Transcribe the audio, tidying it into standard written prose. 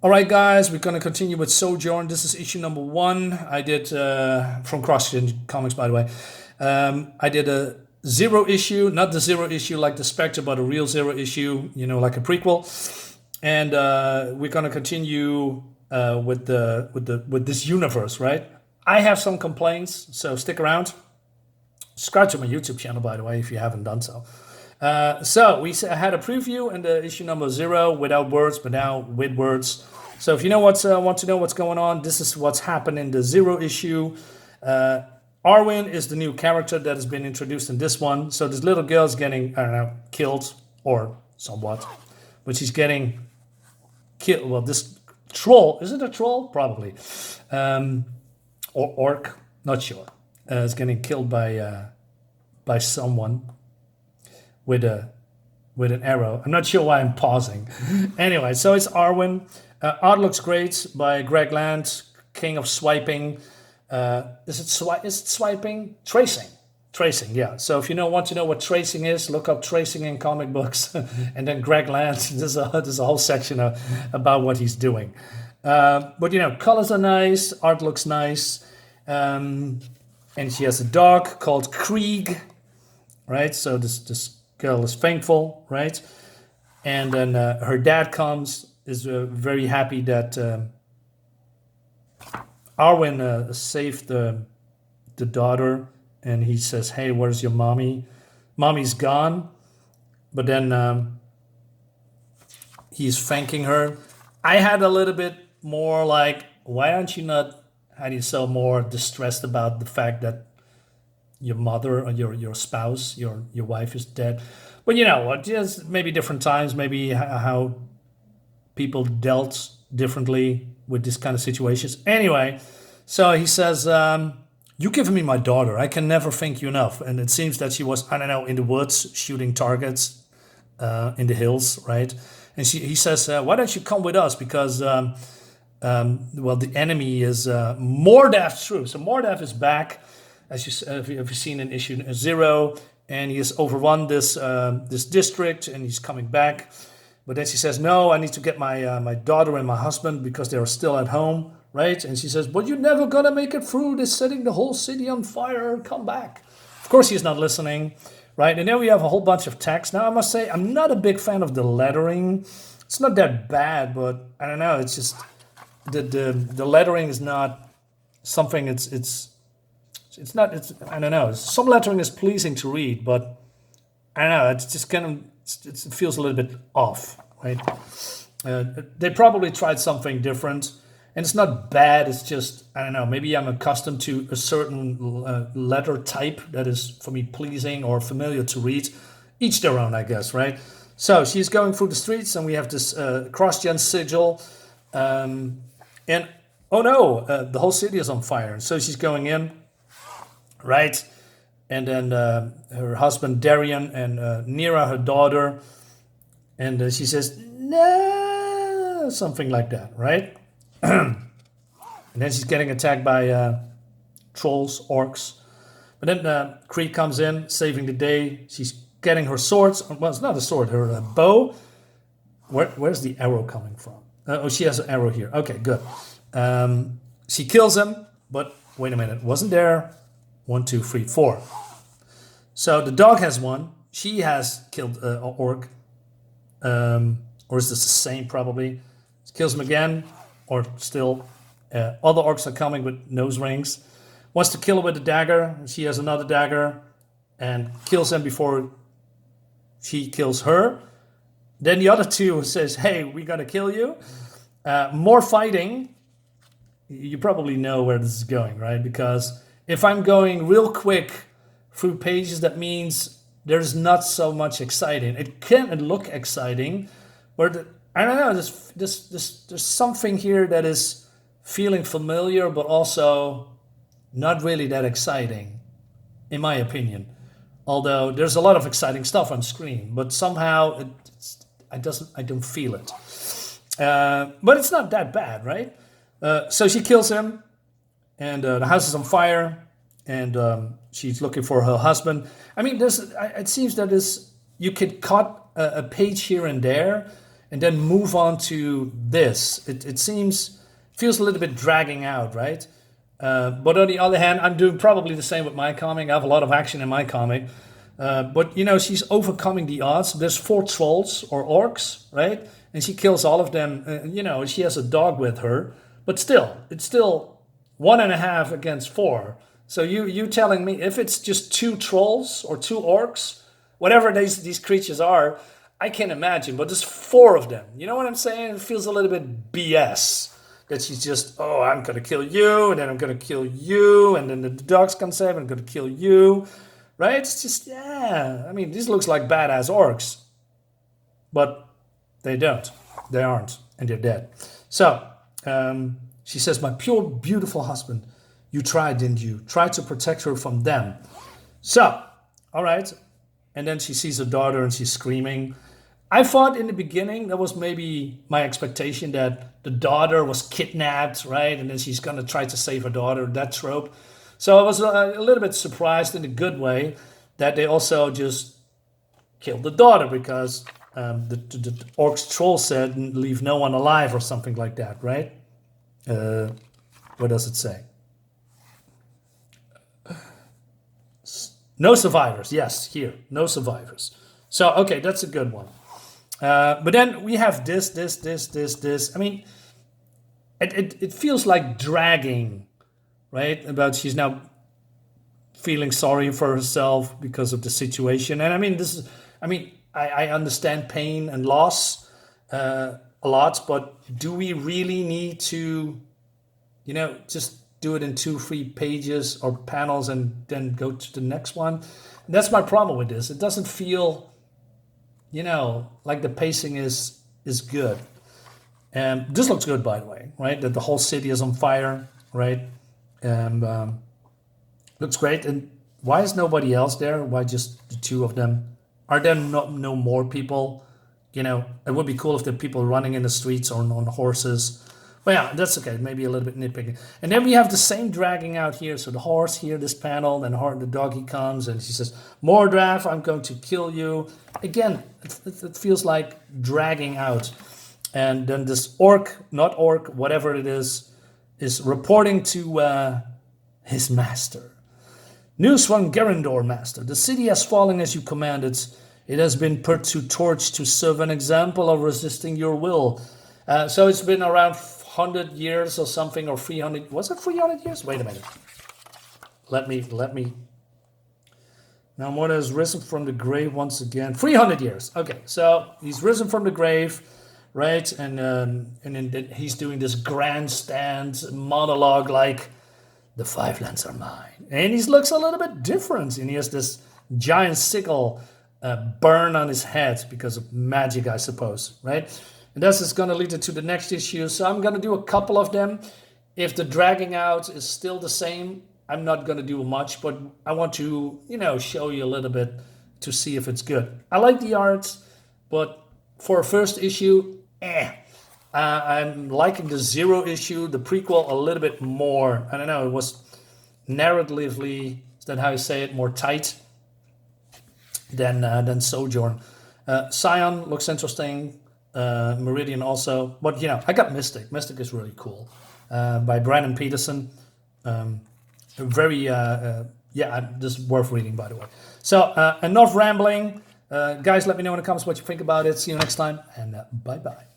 All right, guys, we're going to continue with Sojourn. This is issue number 1. I did, from CrossGen Comics, by the way. I did a 0 issue, not the 0 issue like the Spectre, but a real 0 issue, you know, like a prequel. And we're going to continue with this universe, right? I have some complaints, so stick around. Subscribe to my YouTube channel, by the way, if you haven't done so. So we had a preview in the issue number 0 without words, but now with words. So if you know want to know what's going on, this is what's happened in the 0 issue. Arwyn is the new character that has been introduced in this one. So this little girl is getting, I don't know, killed or somewhat, but she's getting killed. Well, this troll, is it a troll? Probably, or orc, not sure. Is getting killed by someone with an arrow. I'm not sure why I'm pausing. Anyway, so it's Arwyn. Art looks great by Greg Land, king of swiping. Is it swiping? Tracing, yeah. So if you want to know what tracing is, look up tracing in comic books. And then Greg Land, there's a whole section about what he's doing. But colors are nice, art looks nice. And she has a dog called Krieg, right? So this girl is thankful, right? And then her dad is very happy that Arwyn saved the daughter, and he says, "Hey, where's your mommy? Mommy's gone." But then he's thanking her. I had a little bit more like, why aren't you not, more distressed about the fact that your mother or your spouse, your wife is dead? But you know what? Just maybe different times, maybe how people dealt differently with this kind of situations. Anyway, so he says, "You given me my daughter. I can never thank you enough." And it seems that she was, I don't know, in the woods shooting targets in the hills, right? And he says, "Why don't you come with us? Because the enemy is Mordath's troops." So Mordath is back, as you've seen in issue 0, and he has overrun this district, and he's coming back. But then she says, "No, I need to get my daughter and my husband because they are still at home," right? And she says, "But you're never gonna make it through. They're setting the whole city on fire. Come back." Of course, he's not listening, right? And then we have a whole bunch of text. Now, I must say, I'm not a big fan of the lettering. It's not that bad, but I don't know. It's just the lettering is not something. It's not. I don't know. Some lettering is pleasing to read, but I don't know. It's just kind of. It feels a little bit off, right? They probably tried something different, and it's not bad. It's just, I don't know, maybe I'm accustomed to a certain letter type that is, for me, pleasing or familiar to read. Each their own, I guess, right? So she's going through the streets, and we have this CrossGen sigil, and oh no, the whole city is on fire. So she's going in, right? And then her husband Darian and Nira, her daughter, and she says, "No," something like that, right? And then she's getting attacked by trolls, orcs. But then Krieg comes in, saving the day. She's getting her swords. Well, it's not a sword, her bow. Where's the arrow coming from? Oh, she has an arrow here. Okay, good. She kills him, but wait a minute, wasn't there 1, 2, 3, 4? So the dog has one. She has killed an orc. Or is this the same, probably? She kills him again, or still. Other orcs are coming with nose rings. Wants to kill him with a dagger. She has another dagger and kills him before she kills her. Then the other two says, "Hey, we're going to kill you." More fighting. You probably know where this is going, right? Because if I'm going real quick through pages, that means there's not so much exciting. It can look exciting, but I don't know. There's something here that is feeling familiar, but also not really that exciting, in my opinion. Although there's a lot of exciting stuff on screen, but somehow I don't feel it. But it's not that bad, right? So she kills him, and the house is on fire. And she's looking for her husband. I mean, it seems that you could cut a page here and there, and then move on to this. It feels a little bit dragging out, right? But on the other hand, I'm doing probably the same with my comic. I have a lot of action in my comic. But, you know, she's overcoming the odds. There's 4 trolls or orcs, right? And she kills all of them. You know, she has a dog with her. But still, it's still 1.5 against 4. So you telling me if it's just 2 trolls or 2 orcs, whatever these creatures are, I can't imagine. But there's 4 of them. You know what I'm saying? It feels a little bit BS. That she's just, oh, I'm going to kill you, and then I'm going to kill you, and then the dog's going to say, I'm going to kill you. Right? It's just, yeah. I mean, these looks like badass orcs. But they don't. They aren't. And they're dead. So, she says, my pure, beautiful husband, you tried, didn't you? Tried to protect her from them. So, all right. And then she sees her daughter and she's screaming. I thought in the beginning, that was maybe my expectation that the daughter was kidnapped, right? And then she's going to try to save her daughter, that trope. So I was a little bit surprised in a good way that they also just killed the daughter because the orc's troll said leave no one alive or something like that, right? What does it say? No survivors. Yes, here. No survivors. So, okay, that's a good one. But then we have this. I mean, it feels like dragging, right? About she's now feeling sorry for herself because of the situation. And I mean, I understand pain and loss a lot, but do we really need to, you know, just do it in 2-3 pages or panels and then go to the next one? And that's my problem with this. It doesn't feel, you know, like the pacing is good. And this looks good, by the way, right? That the whole city is on fire, right? And looks great. And why is nobody else there? Why just the 2 of them? Are there no more people? You know, it would be cool if there are people running in the streets or on horses. But yeah, that's okay. Maybe a little bit nitpicking. And then we have the same dragging out here. So the horse here, this panel, then the doggy comes and she says, Mordath, I'm going to kill you. Again, it feels like dragging out. And then this orc, not orc, whatever it is reporting to his master. News from Gerendor, master. The city has fallen as you commanded. It has been put to torch to serve an example of resisting your will. So it's been around 100 years or something, or 300. Was it 300 years? Wait a minute. Let me. Now Mordath has risen from the grave once again. 300 years. Okay, so he's risen from the grave, right? And then he's doing this grandstand monologue like, the 5 lands are mine. And he looks a little bit different. And he has this giant sigil burn on his head because of magic, I suppose, right? And this is going to lead to the next issue. So I'm going to do a couple of them. If the dragging out is still the same, I'm not going to do much. But I want to, you know, show you a little bit to see if it's good. I like the art, but for a first issue, I'm liking the 0 issue, the prequel, a little bit more. I don't know, it was narratively, is that how you say it, more tight than Sojourn. Scion looks interesting. Meridian also. But, you know, I got Mystic. Mystic is really cool. By Brandon Peterson. Very, this is worth reading, by the way. So, enough rambling. Guys, let me know in the comments what you think about it. See you next time, and bye-bye.